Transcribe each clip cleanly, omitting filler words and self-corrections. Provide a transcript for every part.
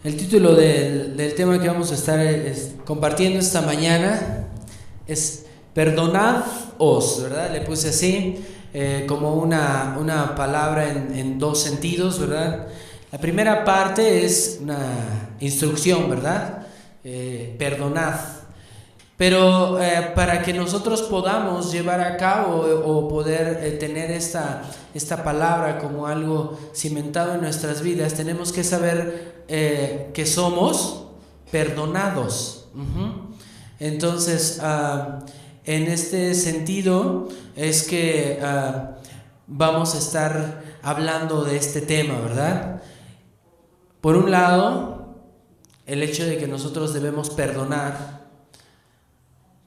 El título del tema que vamos a estar compartiendo esta mañana es Perdonaos, ¿verdad? Le puse así, como una palabra en dos sentidos, ¿verdad? La primera parte es una instrucción, ¿verdad? Perdonad. Pero para que nosotros podamos llevar a cabo o poder tener esta palabra como algo cimentado en nuestras vidas, tenemos que saber que somos perdonados. Entonces, en este sentido es que vamos a estar hablando de este tema, ¿verdad? Por un lado, el hecho de que nosotros debemos perdonar.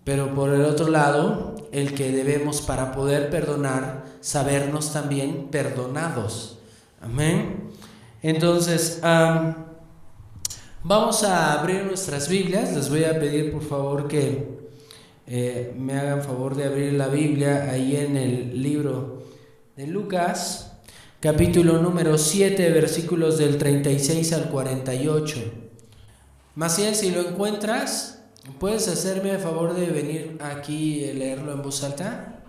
Pero por el otro lado, el que debemos para poder perdonar, sabernos también perdonados. Amén. Entonces, vamos a abrir nuestras Biblias. Les voy a pedir por favor que me hagan favor de abrir la Biblia ahí en el libro de Lucas, capítulo número 7, versículos del 36 al 48. Maciel, si lo encuentras, ¿puedes hacerme el favor de venir aquí y leerlo en voz alta?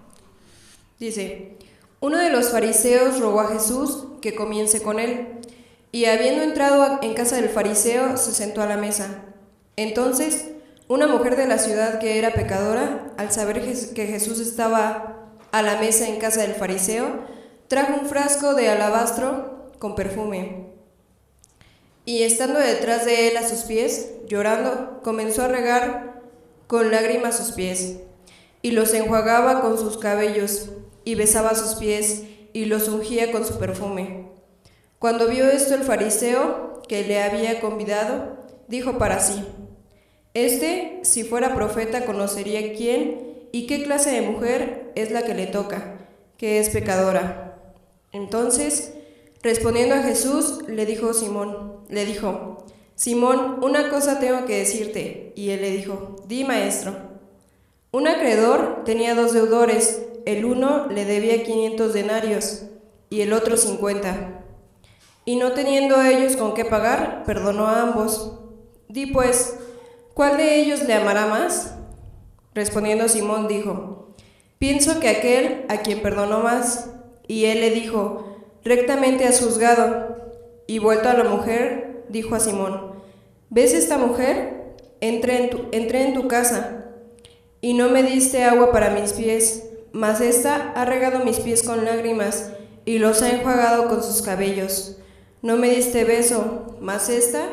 Dice: uno de los fariseos rogó a Jesús que comience con él, y habiendo entrado en casa del fariseo, se sentó a la mesa. Entonces, una mujer de la ciudad que era pecadora, al saber que Jesús estaba a la mesa en casa del fariseo, trajo un frasco de alabastro con perfume. Y estando detrás de él a sus pies, llorando, comenzó a regar con lágrimas sus pies, y los enjuagaba con sus cabellos, y besaba sus pies, y los ungía con su perfume. Cuando vio esto el fariseo, que le había convidado, dijo para sí: si fuera profeta, conocería quién y qué clase de mujer es la que le toca, que es pecadora. Entonces, respondiendo a Jesús, le dijo: Simón, una cosa tengo que decirte. Y él le dijo: di, maestro. Un acreedor tenía 2 deudores. El uno le debía 500 denarios y el otro 50. Y no teniendo ellos con qué pagar, perdonó a ambos. Di pues, ¿cuál de ellos le amará más? Respondiendo Simón dijo: pienso que aquel a quien perdonó más. Y él le dijo: rectamente has juzgado. Y vuelto a la mujer, dijo a Simón: ¿ves esta mujer? Entré en tu casa, y no me diste agua para mis pies, mas ésta ha regado mis pies con lágrimas, y los ha enjuagado con sus cabellos. No me diste beso, mas ésta,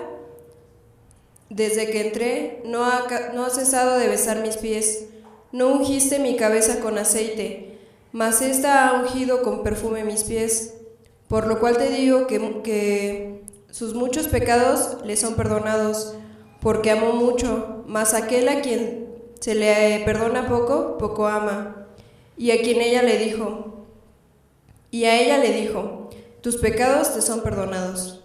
desde que entré, no ha cesado de besar mis pies. No ungiste mi cabeza con aceite, mas ésta ha ungido con perfume mis pies. Por lo cual te digo que sus muchos pecados le son perdonados, porque amó mucho, mas aquel a quien se le perdona poco, poco ama. Y a ella le dijo: tus pecados te son perdonados.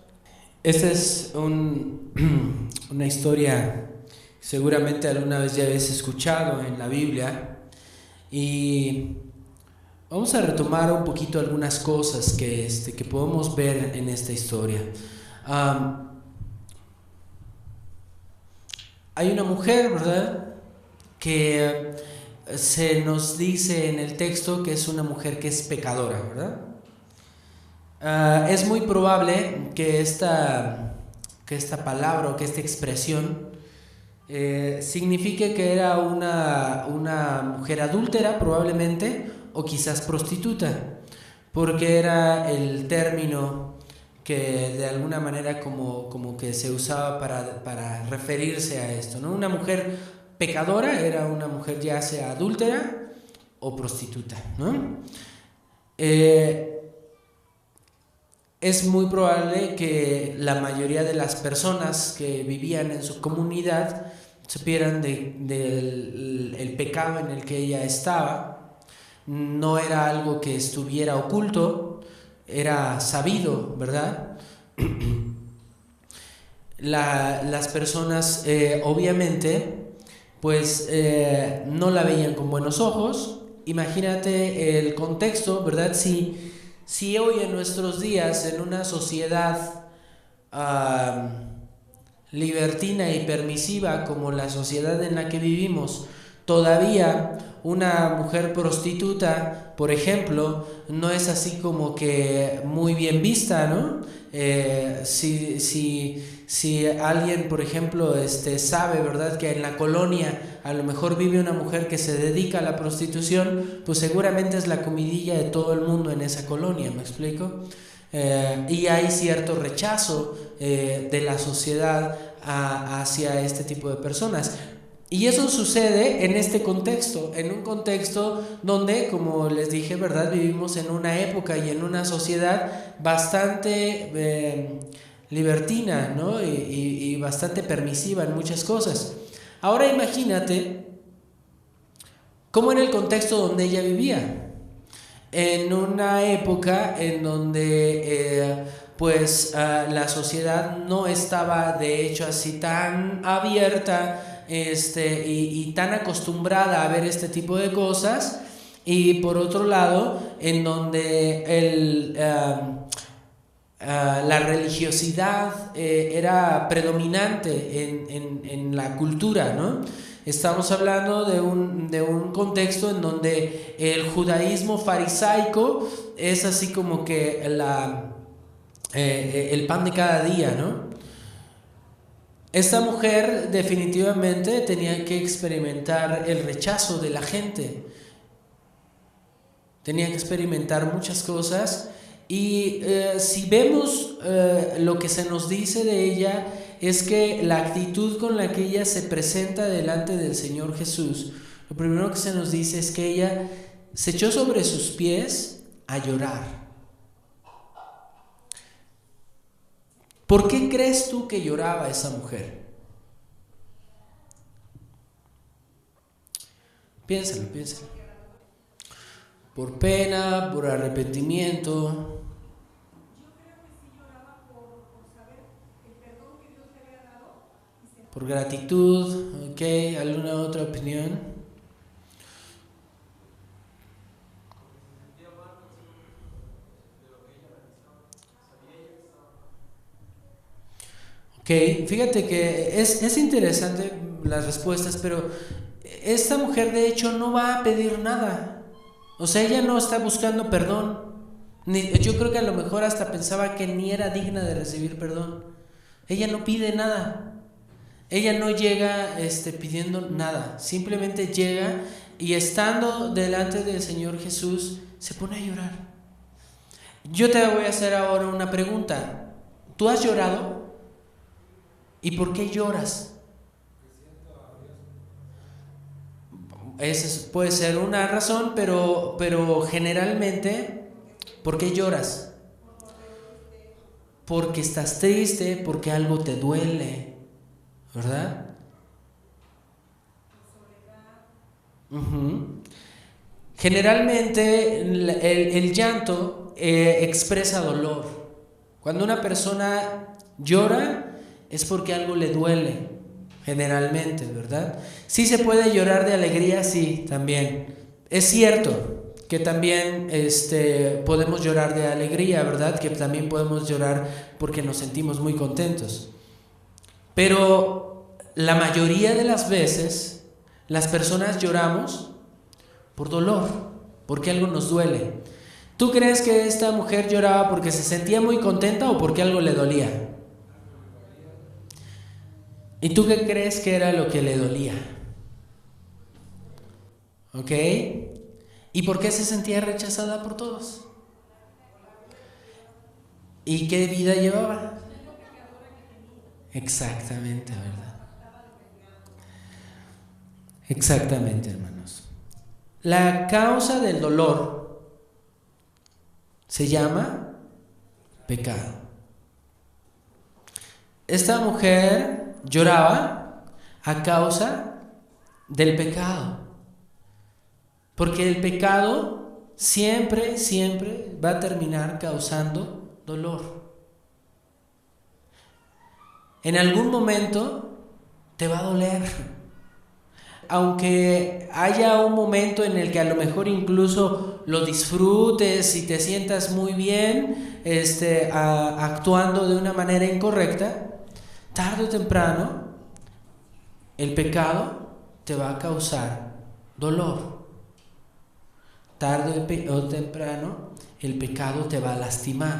Esta es una historia que seguramente alguna vez ya habéis escuchado en la Biblia, y vamos a retomar un poquito algunas cosas que podemos ver en esta historia. Hay una mujer, ¿verdad?, que se nos dice en el texto que es una mujer que es pecadora, ¿verdad? Es muy probable que esta palabra o que esta expresión signifique que era una mujer adúltera, probablemente, o quizás prostituta, porque era el término que de alguna manera como que se usaba para referirse a esto, ¿no? Una mujer pecadora era una mujer ya sea adúltera o prostituta, ¿no? Es muy probable que la mayoría de las personas que vivían en su comunidad supieran del pecado en el que ella estaba. No era algo que estuviera oculto, era sabido, ¿verdad? Las personas obviamente pues no la veían con buenos ojos. Imagínate el contexto, ¿verdad? Si hoy en nuestros días, en una sociedad libertina y permisiva como la sociedad en la que vivimos, todavía una mujer prostituta, por ejemplo, no es así como que muy bien vista, ¿no? Si alguien, por ejemplo, sabe, ¿verdad?, que en la colonia a lo mejor vive una mujer que se dedica a la prostitución, pues seguramente es la comidilla de todo el mundo en esa colonia, ¿me explico? Y hay cierto rechazo de la sociedad hacia este tipo de personas. Y eso sucede en este contexto, en un contexto donde, como les dije, ¿verdad?, vivimos en una época y en una sociedad bastante libertina, ¿no? y bastante permisiva en muchas cosas. Ahora imagínate cómo en el contexto donde ella vivía, en una época en donde la sociedad no estaba de hecho así tan abierta y tan acostumbrada a ver este tipo de cosas, y por otro lado en donde la religiosidad era predominante en la cultura, ¿no? Estamos hablando de un contexto en donde el judaísmo farisaico es así como que el pan de cada día, ¿no? Esta mujer definitivamente tenía que experimentar el rechazo de la gente, tenía que experimentar muchas cosas, y si vemos lo que se nos dice de ella, es que la actitud con la que ella se presenta delante del Señor Jesús, lo primero que se nos dice es que ella se echó sobre sus pies a llorar. ¿Por qué crees tú que lloraba esa mujer? Piénsalo. ¿Por pena, por arrepentimiento? ¿Por gratitud? ¿Ok? ¿Alguna otra opinión? Ok, fíjate que es interesante las respuestas, pero esta mujer de hecho no va a pedir nada. O sea, ella no está buscando perdón. Yo creo que a lo mejor hasta pensaba que ni era digna de recibir perdón. Ella no pide nada. Ella no llega pidiendo nada. Simplemente llega y, estando delante del Señor Jesús, se pone a llorar. Yo te voy a hacer ahora una pregunta. ¿Tú has llorado? ¿Y por qué lloras? Esa puede ser una razón, pero generalmente, ¿por qué lloras? Porque estás triste, porque algo te duele, ¿verdad? Generalmente el llanto expresa dolor. Cuando una persona llora es porque algo le duele, generalmente, ¿verdad? Sí se puede llorar de alegría, sí, también. Es cierto que también podemos llorar de alegría, ¿verdad? Que también podemos llorar porque nos sentimos muy contentos. Pero la mayoría de las veces las personas lloramos por dolor, porque algo nos duele. ¿Tú crees que esta mujer lloraba porque se sentía muy contenta o porque algo le dolía? ¿Y tú qué crees que era lo que le dolía? ¿Ok? ¿Y por qué se sentía rechazada por todos? ¿Y qué vida llevaba? Exactamente, ¿verdad? Exactamente, hermanos. La causa del dolor se llama pecado. Esta mujer lloraba a causa del pecado, porque el pecado siempre va a terminar causando dolor. En algún momento te va a doler, aunque haya un momento en el que a lo mejor incluso lo disfrutes y te sientas muy bien actuando de una manera incorrecta. tarde o temprano el pecado te va a causar dolor. Tarde o temprano el pecado te va a lastimar.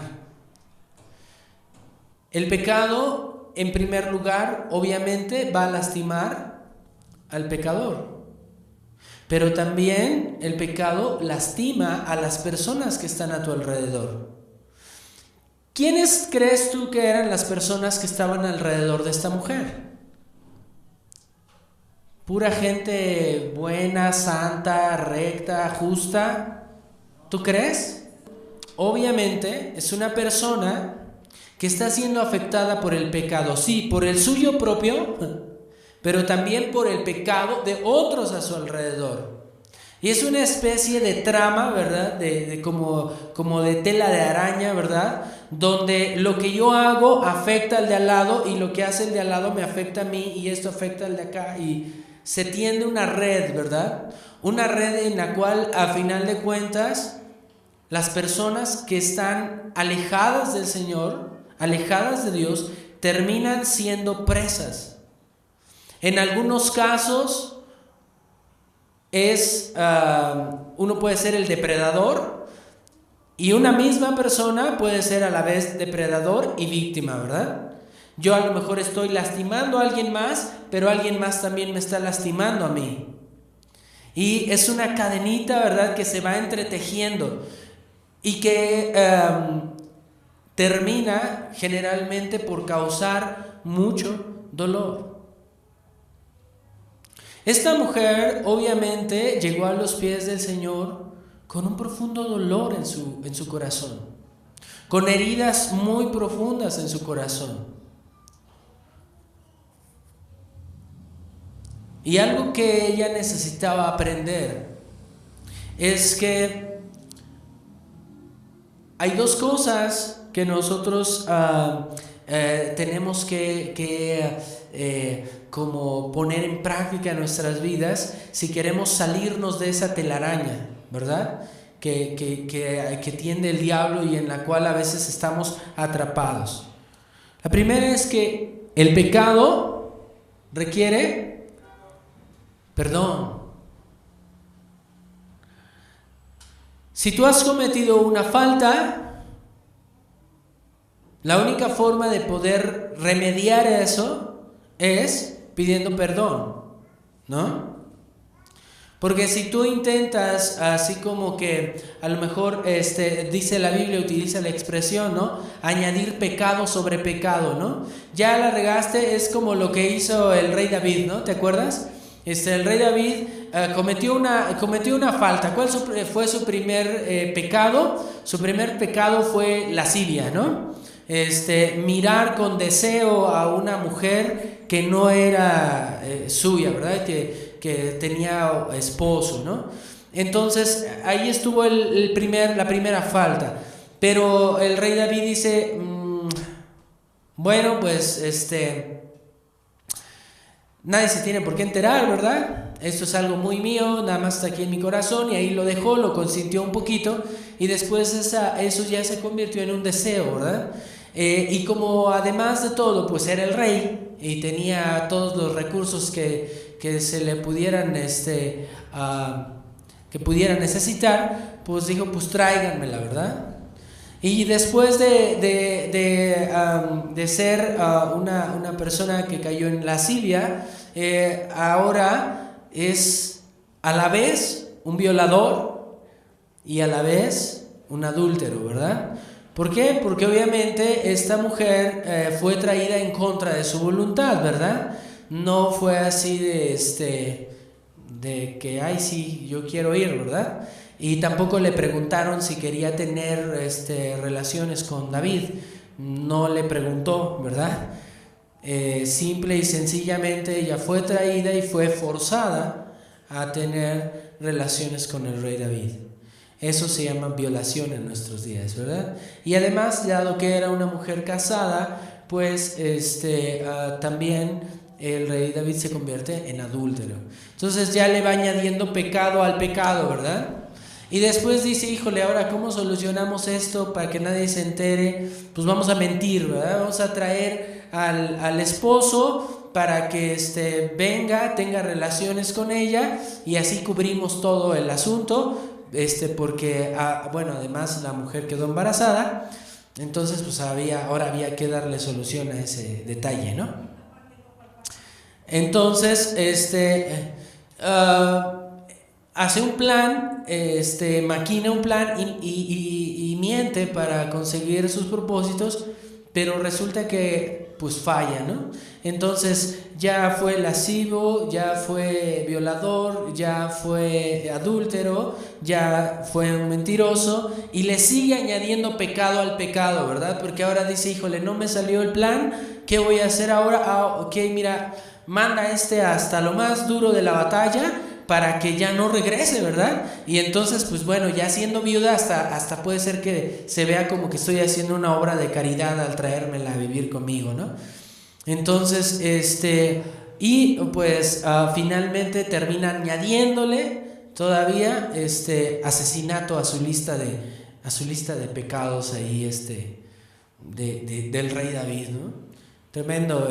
El pecado, en primer lugar, obviamente va a lastimar al pecador. Pero también el pecado lastima a las personas que están a tu alrededor. ¿Quiénes crees tú que eran las personas que estaban alrededor de esta mujer? Pura gente buena, santa, recta, justa. ¿Tú crees? Obviamente es una persona que está siendo afectada por el pecado, sí, por el suyo propio, pero también por el pecado de otros a su alrededor. Y es una especie de trama, ¿verdad? Como de tela de araña, ¿verdad? Donde lo que yo hago afecta al de al lado y lo que hace el de al lado me afecta a mí y esto afecta al de acá y se tiende una red, ¿verdad? Una red en la cual, a final de cuentas, las personas que están alejadas del Señor, alejadas de Dios, terminan siendo presas. En algunos casos uno puede ser el depredador y una misma persona puede ser a la vez depredador y víctima, ¿verdad? Yo a lo mejor estoy lastimando a alguien más, pero alguien más también me está lastimando a mí. Y es una cadenita, ¿verdad?, que se va entretejiendo y que termina generalmente por causar mucho dolor. Esta mujer obviamente llegó a los pies del Señor con un profundo dolor en su corazón, con heridas muy profundas en su corazón. Y algo que ella necesitaba aprender es que hay dos cosas que nosotros tenemos que como poner en práctica en nuestras vidas si queremos salirnos de esa telaraña, ¿verdad? Que tiende el diablo y en la cual a veces estamos atrapados. La primera es que el pecado requiere perdón. Si tú has cometido una falta, la única forma de poder remediar eso es pidiendo perdón, ¿no? Porque si tú intentas, así como que a lo mejor dice la Biblia, utiliza la expresión, ¿no?, añadir pecado sobre pecado, ¿no? Ya la regaste, es como lo que hizo el rey David, ¿no? ¿Te acuerdas? El rey David cometió una falta. ¿Cuál fue su primer pecado? Su primer pecado fue lascivia, ¿no? Mirar con deseo a una mujer que no era suya, ¿verdad? Que tenía esposo, ¿no? Entonces ahí estuvo la primera falta. Pero el rey David dice, bueno, pues nadie se tiene por qué enterar, ¿verdad? Esto es algo muy mío, nada más está aquí en mi corazón, y ahí lo dejó, lo consintió un poquito, y después eso ya se convirtió en un deseo, ¿verdad? Y como además de todo, pues era el rey, y tenía todos los recursos que se le pudieran, que pudiera necesitar, pues dijo, pues tráiganmela, ¿verdad? Y después de ser una persona que cayó en lascivia, ahora es a la vez un violador y a la vez un adúltero, ¿verdad? ¿Por qué? Porque obviamente esta mujer fue traída en contra de su voluntad, ¿verdad? No fue así de que, ay, sí, yo quiero ir, ¿verdad? Y tampoco le preguntaron si quería tener relaciones con David. No le preguntó, ¿verdad? Simple y sencillamente ella fue traída y fue forzada a tener relaciones con el rey David. Eso se llama violación en nuestros días, ¿verdad? Y además, dado que era una mujer casada, pues también el rey David se convierte en adúltero. Entonces ya le va añadiendo pecado al pecado, ¿verdad? Y después dice, híjole, ahora ¿cómo solucionamos esto para que nadie se entere? Pues vamos a mentir, ¿verdad? Vamos a traer al esposo para que venga, tenga relaciones con ella, y así cubrimos todo el asunto, porque bueno, además la mujer quedó embarazada. Entonces pues ahora había que darle solución a ese detalle, ¿no? Entonces hace un plan, maquina un plan y miente para conseguir sus propósitos, pero resulta que pues falla, ¿no? Entonces ya fue lascivo, ya fue violador, ya fue adúltero, ya fue un mentiroso, y le sigue añadiendo pecado al pecado, ¿verdad? Porque ahora dice, híjole, no me salió el plan, ¿qué voy a hacer ahora? Ok, mira, manda hasta lo más duro de la batalla para que ya no regrese, ¿verdad? Y entonces, pues bueno, ya siendo viuda hasta puede ser que se vea como que estoy haciendo una obra de caridad al traérmela a vivir conmigo, ¿no? Entonces, y pues finalmente termina añadiéndole todavía asesinato a su lista de pecados ahí, del rey David, ¿no? Tremendo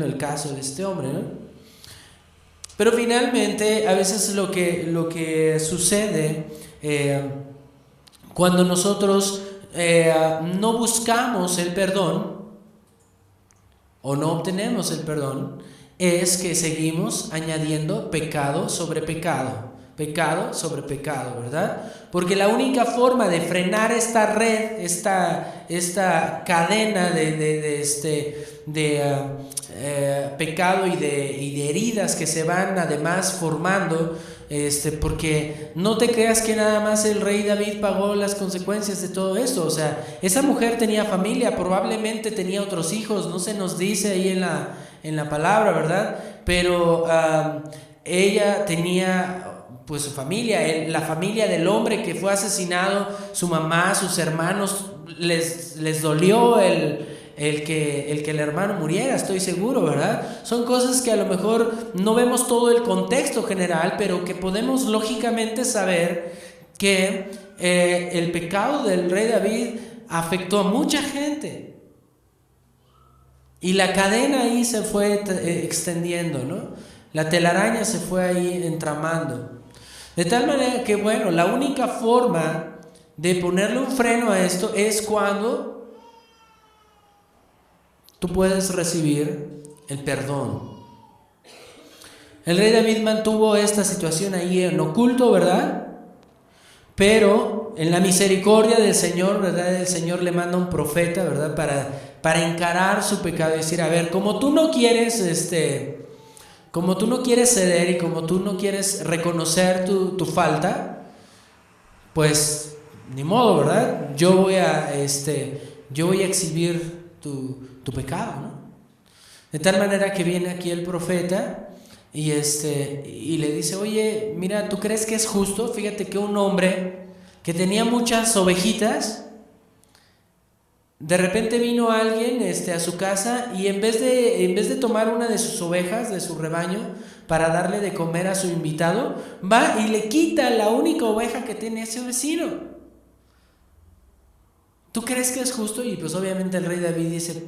el caso de este hombre, ¿no? Pero finalmente, a veces lo que sucede cuando nosotros no buscamos el perdón o no obtenemos el perdón, es que seguimos añadiendo pecado sobre pecado, ¿verdad? Porque la única forma de frenar esta red, esta cadena de pecado y de heridas que se van además formando, porque no te creas que nada más el rey David pagó las consecuencias de todo esto. O sea, esa mujer tenía familia, probablemente tenía otros hijos, no se nos dice ahí en la palabra, ¿verdad? Pero ella tenía pues su familia, la familia del hombre que fue asesinado, su mamá, sus hermanos, les dolió el que el hermano muriera, estoy seguro, ¿verdad? Son cosas que a lo mejor no vemos todo el contexto general, pero que podemos lógicamente saber que el pecado del rey David afectó a mucha gente. Y la cadena ahí se fue extendiendo, ¿no? La telaraña se fue ahí entramando. De tal manera que, bueno, la única forma de ponerle un freno a esto es cuando tú puedes recibir el perdón. El rey David mantuvo esta situación ahí en oculto, ¿verdad? Pero en la misericordia del Señor, ¿verdad? El Señor le manda un profeta, ¿verdad? Para encarar su pecado y decir, a ver, como tú no quieres ceder y como tú no quieres reconocer tu falta, pues ni modo, ¿verdad? Yo voy a exhibir tu pecado, ¿no? De tal manera que viene aquí el profeta y le dice, oye, mira, ¿tú crees que es justo? Fíjate que un hombre que tenía muchas ovejitas, de repente vino alguien a su casa y en vez de tomar una de sus ovejas, de su rebaño, para darle de comer a su invitado, va y le quita la única oveja que tiene ese vecino. ¿Tú crees que es justo? Y pues obviamente el rey David dice,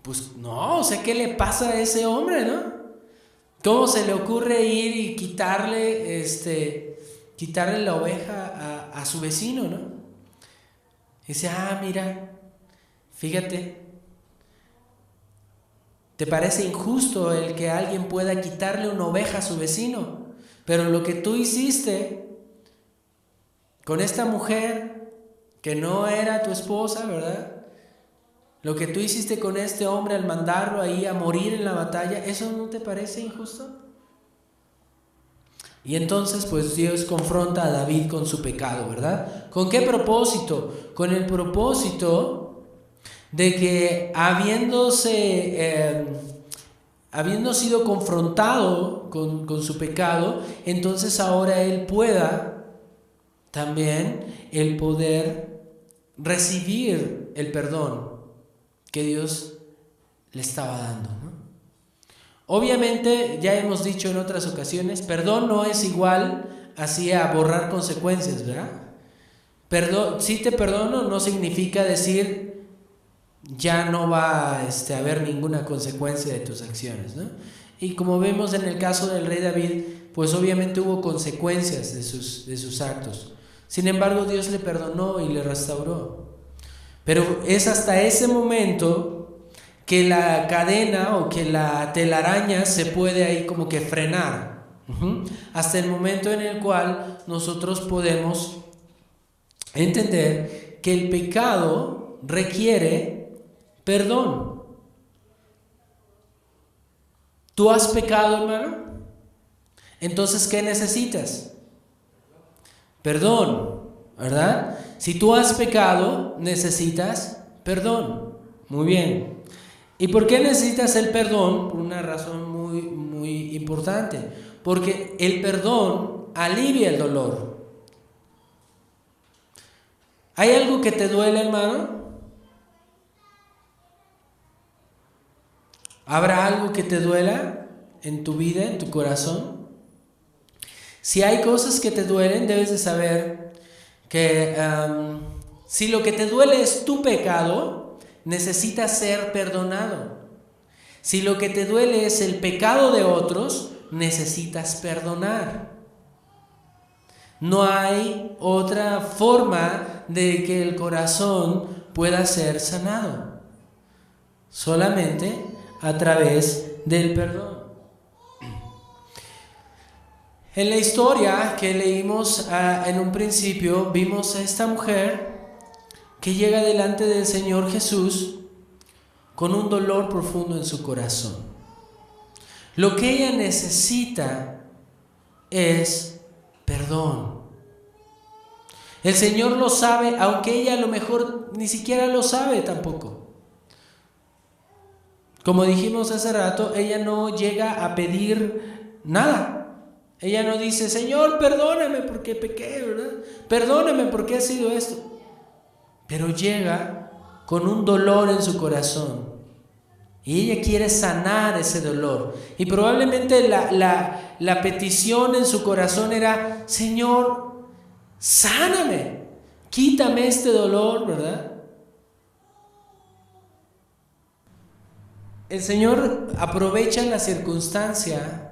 pues no, o sea, ¿qué le pasa a ese hombre, no? ¿Cómo se le ocurre ir y quitarle la oveja a su vecino, no? Y dice, mira, fíjate, ¿te parece injusto el que alguien pueda quitarle una oveja a su vecino? Pero lo que tú hiciste con esta mujer, que no era tu esposa, ¿verdad? Lo que tú hiciste con este hombre al mandarlo ahí a morir en la batalla, ¿eso no te parece injusto? Y entonces pues Dios confronta a David con su pecado, ¿verdad? ¿Con qué propósito? Con el propósito de que habiendo sido confrontado con su pecado, entonces ahora él pueda también el poder recibir el perdón que Dios le estaba dando, ¿no? Obviamente, ya hemos dicho en otras ocasiones, perdón no es igual así a borrar consecuencias, ¿verdad? Si te perdono no significa decir ya no va a haber ninguna consecuencia de tus acciones, ¿no? Y como vemos en el caso del rey David, pues obviamente hubo consecuencias de sus actos. Sin embargo, Dios le perdonó y le restauró. Pero es hasta ese momento que la cadena o que la telaraña se puede ahí como que frenar. Hasta el momento en el cual nosotros podemos entender que el pecado requiere perdón. ¿Tú has pecado, hermano? Entonces, ¿qué necesitas? Perdón, ¿verdad? Si tú has pecado, necesitas perdón. Muy bien. ¿Y por qué necesitas el perdón? Por una razón muy importante. Porque el perdón alivia el dolor. ¿Hay algo que te duele, hermano? ¿Habrá algo que te duela en tu vida, en tu corazón? Si hay cosas que te duelen, debes de saber que si lo que te duele es tu pecado, necesitas ser perdonado. Si lo que te duele es el pecado de otros, necesitas perdonar. No hay otra forma de que el corazón pueda ser sanado. Solamente a través del perdón. En la historia que leímos en un principio, vimos a esta mujer que llega delante del Señor Jesús con un dolor profundo en su corazón. Lo que ella necesita es perdón. El Señor lo sabe, aunque ella a lo mejor ni siquiera lo sabe tampoco. Como dijimos hace rato, ella no llega a pedir nada. Ella no dice, Señor, perdóname porque pequé, ¿verdad? Perdóname porque ha sido esto. Pero llega con un dolor en su corazón. Y ella quiere sanar ese dolor. Y probablemente la petición en su corazón era, Señor, sáname, quítame este dolor, ¿verdad? El Señor aprovecha la circunstancia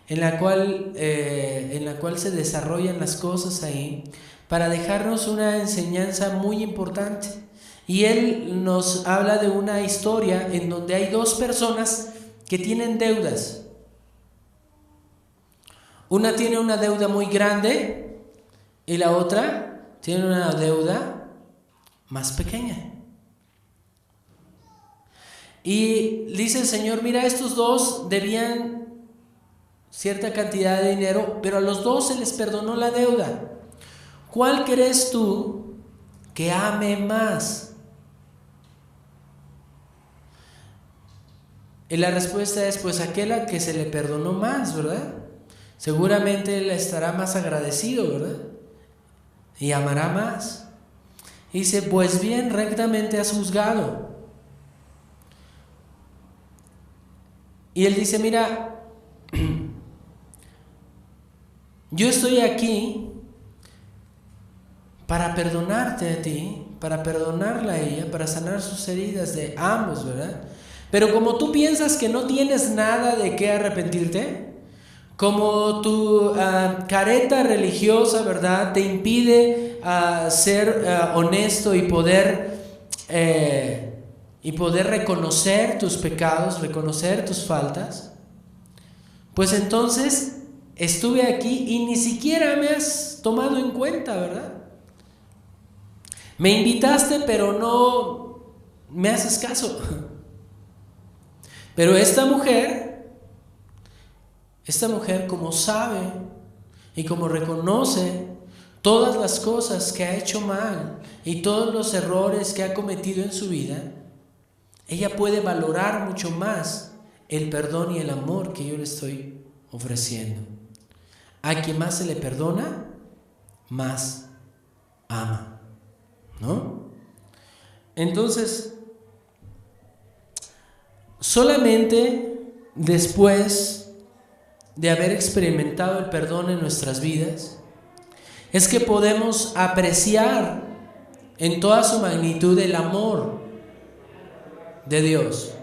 en la cual se desarrollan las cosas ahí para dejarnos una enseñanza muy importante. Y Él nos habla de una historia en donde hay dos personas que tienen deudas. Una tiene una deuda muy grande y la otra tiene una deuda más pequeña. Y dice el Señor, mira, estos dos debían cierta cantidad de dinero, pero a los dos se les perdonó la deuda. ¿Cuál crees tú que ame más? Y la respuesta es, pues aquel a que se le perdonó más, ¿verdad? Seguramente él estará más agradecido, ¿verdad? Y amará más. Y dice, pues bien, rectamente has juzgado. Y él dice, mira, yo estoy aquí para perdonarte a ti, para perdonarla a ella, para sanar sus heridas de ambos, ¿verdad? Pero como tú piensas que no tienes nada de qué arrepentirte, como tu careta religiosa, ¿verdad?, te impide ser honesto y poder reconocer tus pecados, reconocer tus faltas, pues entonces estuve aquí y ni siquiera me has tomado en cuenta, ¿verdad? Me invitaste, pero no me haces caso. Pero esta mujer como sabe y como reconoce todas las cosas que ha hecho mal y todos los errores que ha cometido en su vida, ella puede valorar mucho más el perdón y el amor que yo le estoy ofreciendo. A quien más se le perdona, más ama, ¿no? Entonces, solamente después de haber experimentado el perdón en nuestras vidas, es que podemos apreciar en toda su magnitud el amor de Dios.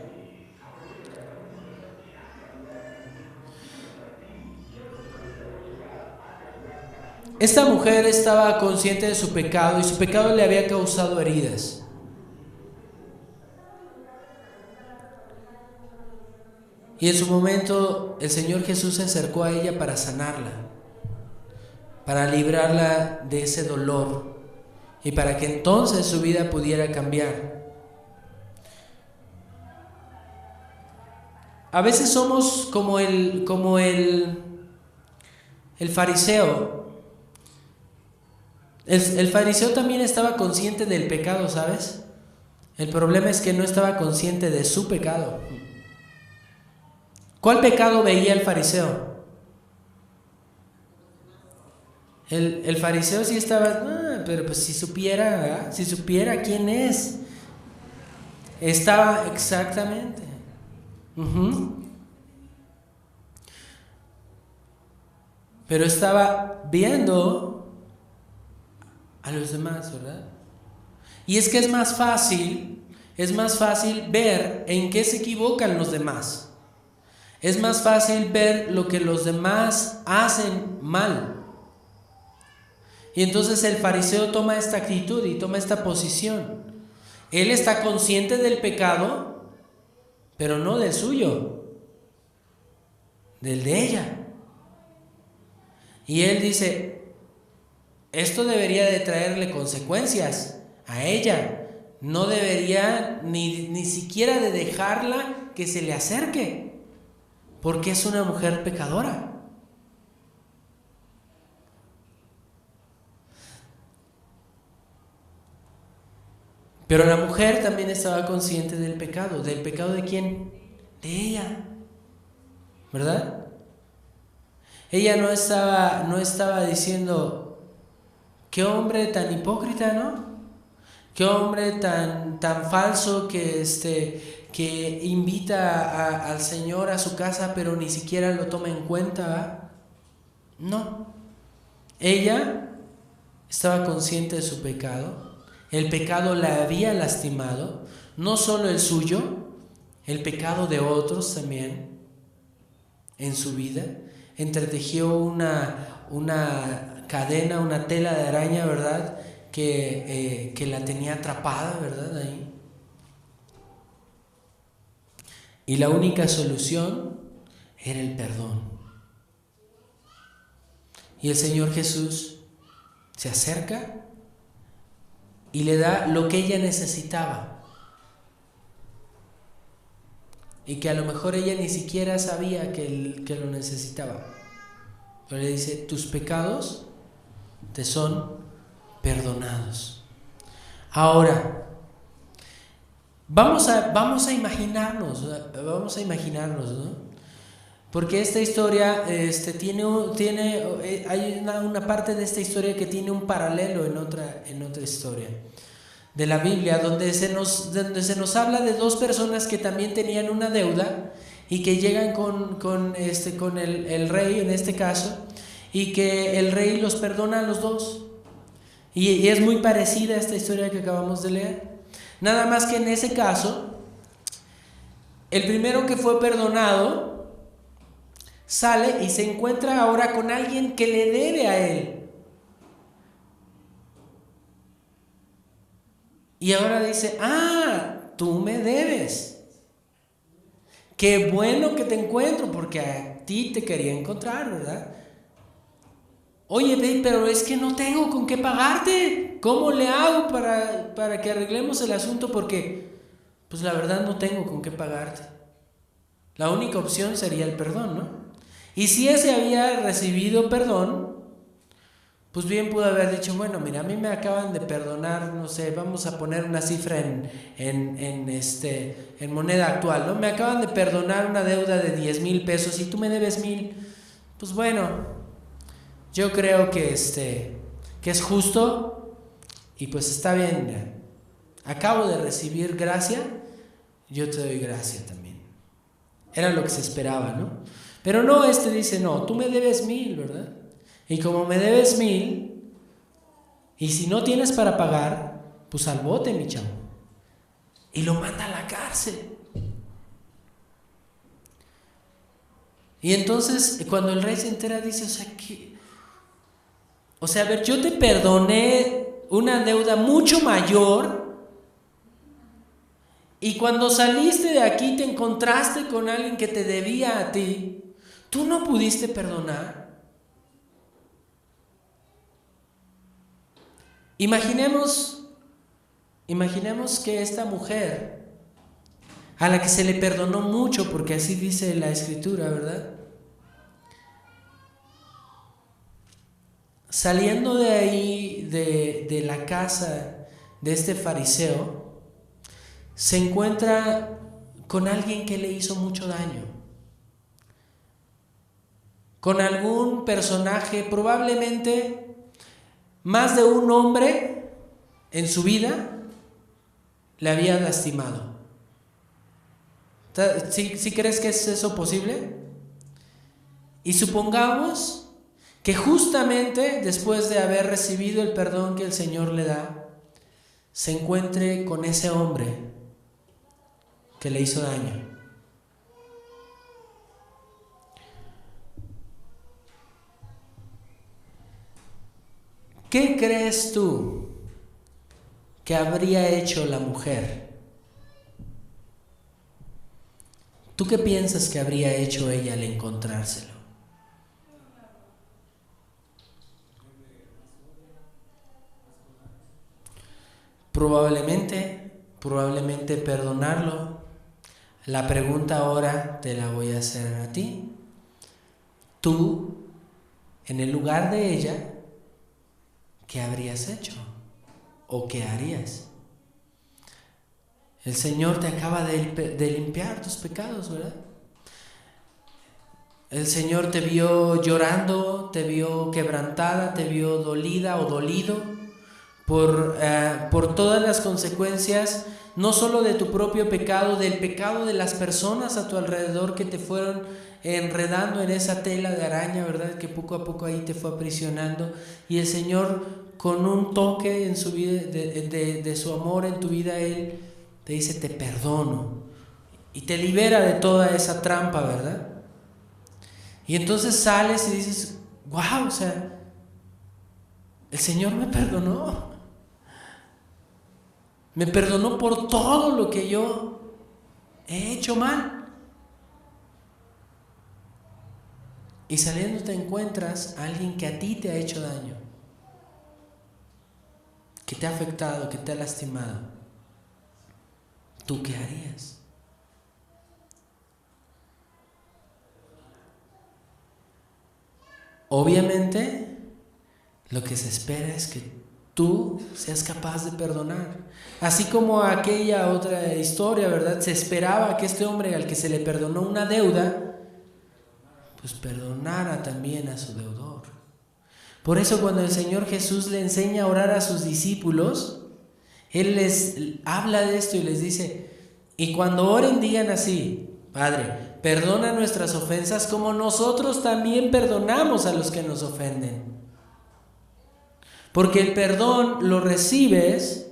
Esta mujer estaba consciente de su pecado y su pecado le había causado heridas. Y en su momento el Señor Jesús se acercó a ella para sanarla, para librarla de ese dolor y para que entonces su vida pudiera cambiar. A veces somos como el fariseo. El fariseo también estaba consciente del pecado, ¿sabes? El problema es que no estaba consciente de su pecado. ¿Cuál pecado veía el fariseo? El fariseo sí estaba, pero pues si supiera, ¿verdad? Si supiera quién es. Estaba exactamente. Pero estaba viendo a los demás, ¿verdad? Y es que es más fácil ver en qué se equivocan los demás. Es más fácil ver lo que los demás hacen mal. Y entonces el fariseo toma esta actitud y toma esta posición. Él está consciente del pecado, pero no del suyo, del de ella. Y él dice, esto debería de traerle consecuencias a ella. No debería ni siquiera de dejarla que se le acerque, porque es una mujer pecadora. Pero la mujer también estaba consciente del pecado. ¿Del pecado de quién? De ella, ¿verdad? Ella no estaba diciendo, qué hombre tan hipócrita, ¿no? Qué hombre tan falso que invita al Señor a su casa, pero ni siquiera lo toma en cuenta, ¿verdad? No. Ella estaba consciente de su pecado. El pecado la había lastimado, no solo el suyo, el pecado de otros también en su vida. Entretejió una cadena, una tela de araña, ¿verdad? Que la tenía atrapada, ¿verdad? Ahí. Y la única solución era el perdón. Y el Señor Jesús se acerca y le da lo que ella necesitaba. Y que a lo mejor ella ni siquiera sabía que lo necesitaba. Pero le dice, tus pecados te son perdonados. Ahora, vamos a imaginarnos, ¿no? Porque esta historia hay una parte de esta historia que tiene un paralelo en otra historia de la Biblia, donde se nos habla de dos personas que también tenían una deuda y que llegan con el rey en este caso, y que el rey los perdona a los dos. Y es muy parecida a esta historia que acabamos de leer. Nada más que en ese caso, el primero que fue perdonado sale y se encuentra ahora con alguien que le debe a él. Y ahora dice, tú me debes. Qué bueno que te encuentro, porque a ti te quería encontrar, ¿verdad? Oye, pero es que no tengo con qué pagarte. ¿Cómo le hago para que arreglemos el asunto? Porque, pues la verdad no tengo con qué pagarte. La única opción sería el perdón, ¿no? Y si ese había recibido perdón, pues bien pudo haber dicho, bueno, mira, a mí me acaban de perdonar, no sé, vamos a poner una cifra en moneda actual, ¿no? Me acaban de perdonar una deuda de 10,000 pesos y tú me debes 1,000. Pues bueno, yo creo que es justo y pues está bien, mira, acabo de recibir gracia, yo te doy gracia también. Era lo que se esperaba, ¿no? Pero no, dice, no, tú me debes 1,000, ¿verdad? Y como me debes 1,000, y si no tienes para pagar, pues al bote, mi chavo. y lo manda a la cárcel. Y entonces cuando el rey se entera dice, a ver, yo te perdoné una deuda mucho mayor y cuando saliste de aquí te encontraste con alguien que te debía a ti, ¿tú no pudiste perdonar? Imaginemos que esta mujer, a la que se le perdonó mucho, porque así dice la Escritura, ¿verdad? Saliendo de ahí, de la casa de este fariseo, se encuentra con alguien que le hizo mucho daño, con algún personaje, probablemente más de un hombre en su vida le había lastimado. ¿Sí crees que es eso posible? Y supongamos que justamente después de haber recibido el perdón que el Señor le da, se encuentre con ese hombre que le hizo daño. ¿Qué crees tú que habría hecho la mujer? ¿Tú qué piensas que habría hecho ella al encontrárselo? Probablemente perdonarlo. La pregunta ahora te la voy a hacer a ti. Tú, en el lugar de ella, ¿qué habrías hecho? ¿O qué harías? El Señor te acaba de limpiar tus pecados, ¿verdad? El Señor te vio llorando, te vio quebrantada, te vio dolida o dolido por todas las consecuencias, no solo de tu propio pecado, del pecado de las personas a tu alrededor que te fueron enredando en esa tela de araña, ¿verdad? Que poco a poco ahí te fue aprisionando. Y el Señor, con un toque en su vida, de su amor en tu vida, Él te dice, te perdono. Y te libera de toda esa trampa, ¿verdad? Y entonces sales y dices, wow, el Señor me perdonó. Me perdonó por todo lo que yo he hecho mal. Y saliendo te encuentras a alguien que a ti te ha hecho daño, que te ha afectado, que te ha lastimado. ¿Tú qué harías? Obviamente, lo que se espera es que tú seas capaz de perdonar. Así como aquella otra historia, ¿verdad? Se esperaba que este hombre al que se le perdonó una deuda, pues perdonara también a su deudor. Por eso cuando el Señor Jesús le enseña a orar a sus discípulos, Él les habla de esto y les dice, y cuando oren digan así, Padre, perdona nuestras ofensas como nosotros también perdonamos a los que nos ofenden. Porque el perdón lo recibes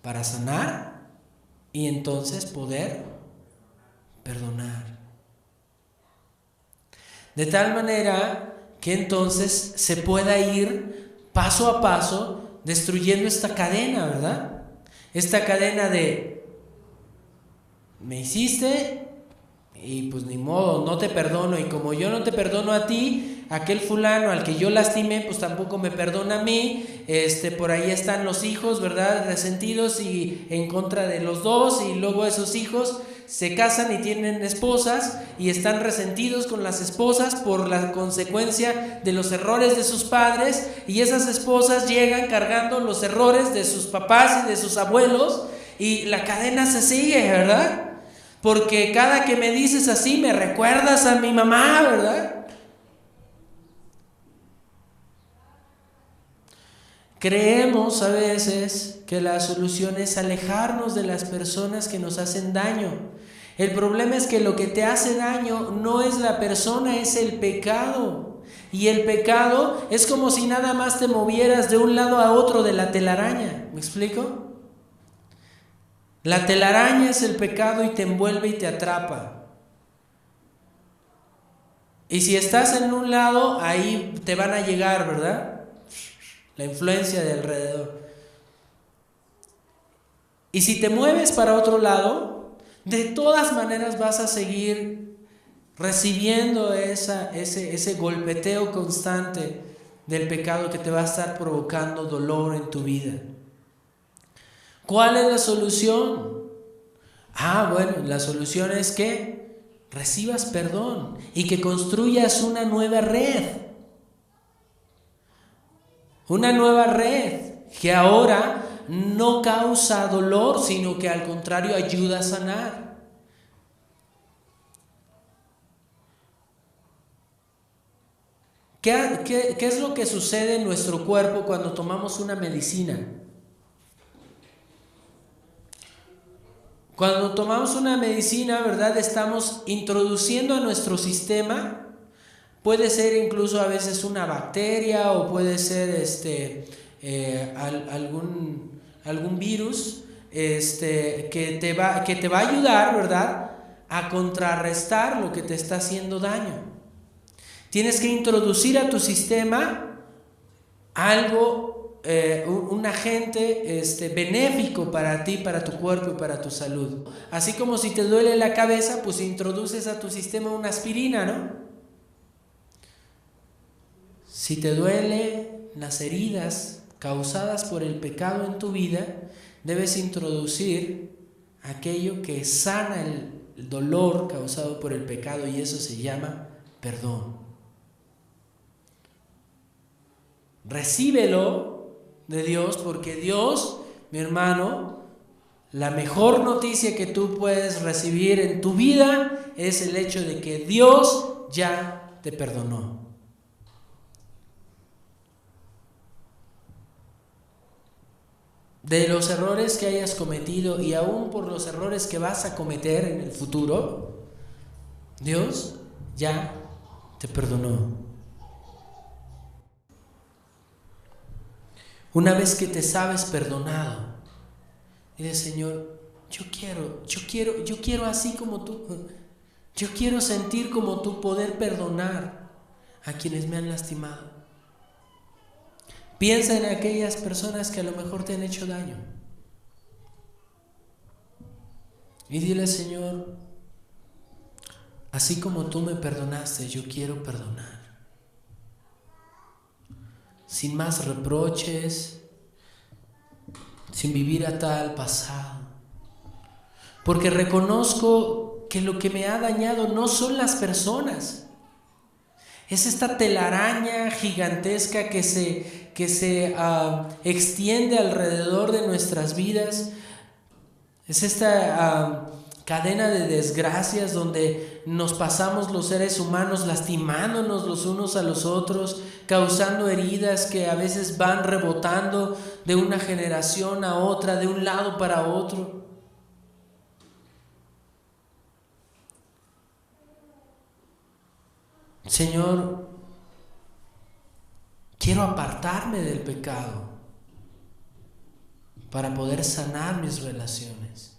para sanar y entonces poder perdonar. De tal manera que entonces se pueda ir paso a paso destruyendo esta cadena, ¿verdad? Esta cadena de me hiciste y pues ni modo, no te perdono, y como yo no te perdono a ti, aquel fulano al que yo lastimé pues tampoco me perdona a mí, por ahí están los hijos, ¿verdad? Resentidos y en contra de los dos, y luego esos hijos se casan y tienen esposas y están resentidos con las esposas por la consecuencia de los errores de sus padres, y esas esposas llegan cargando los errores de sus papás y de sus abuelos, y la cadena se sigue, ¿verdad? Porque cada que me dices así me recuerdas a mi mamá, ¿verdad? Creemos a veces que la solución es alejarnos de las personas que nos hacen daño. El problema es que lo que te hace daño no es la persona, es el pecado. Y el pecado es como si nada más te movieras de un lado a otro de la telaraña. ¿Me explico? La telaraña es el pecado y te envuelve y te atrapa. Y si estás en un lado, ahí te van a llegar, ¿verdad? La influencia de alrededor. Y si te mueves para otro lado, de todas maneras vas a seguir recibiendo ese golpeteo constante del pecado que te va a estar provocando dolor en tu vida. ¿Cuál es la solución? Bueno, la solución es que recibas perdón y que construyas una nueva red. Una nueva red que ahora no causa dolor, sino que al contrario ayuda a sanar. ¿Qué es lo que sucede en nuestro cuerpo cuando tomamos una medicina? Cuando tomamos una medicina, ¿verdad? Estamos introduciendo a nuestro sistema, puede ser incluso a veces una bacteria o puede ser algún virus que te va a ayudar, ¿verdad?, a contrarrestar lo que te está haciendo daño. Tienes que introducir a tu sistema algo, un agente benéfico para ti, para tu cuerpo y para tu salud. Así como si te duele la cabeza, pues introduces a tu sistema una aspirina, ¿no? Si te duele las heridas causadas por el pecado en tu vida, debes introducir aquello que sana el dolor causado por el pecado, y eso se llama perdón. Recíbelo de Dios, porque Dios, mi hermano, la mejor noticia que tú puedes recibir en tu vida es el hecho de que Dios ya te perdonó. De los errores que hayas cometido y aún por los errores que vas a cometer en el futuro, Dios ya te perdonó. Una vez que te sabes perdonado, dile: Señor, yo quiero así como tú. Yo quiero sentir como tú, poder perdonar a quienes me han lastimado. Piensa en aquellas personas que a lo mejor te han hecho daño. Y dile: Señor, así como tú me perdonaste, yo quiero perdonar. Sin más reproches, sin vivir atada al pasado. Porque reconozco que lo que me ha dañado no son las personas. Es esta telaraña gigantesca que se extiende alrededor de nuestras vidas. Es esta cadena de desgracias donde nos pasamos los seres humanos lastimándonos los unos a los otros, causando heridas que a veces van rebotando de una generación a otra, de un lado para otro. Señor, quiero apartarme del pecado para poder sanar mis relaciones.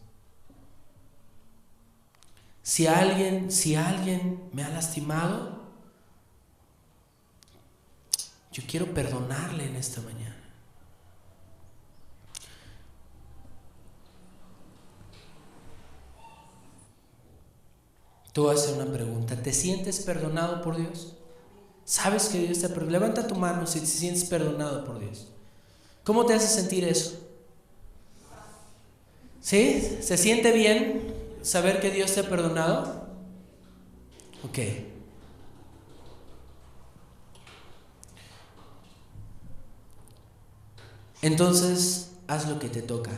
Si alguien me ha lastimado, yo quiero perdonarle en esta mañana. Te voy a hacer una pregunta. ¿Te sientes perdonado por Dios? ¿Sabes que Dios te perdona? Levanta tu mano si te sientes perdonado por Dios. ¿Cómo te hace sentir eso? ¿Sí? ¿Se siente bien saber que Dios te ha perdonado? Ok. Entonces, haz lo que te toca.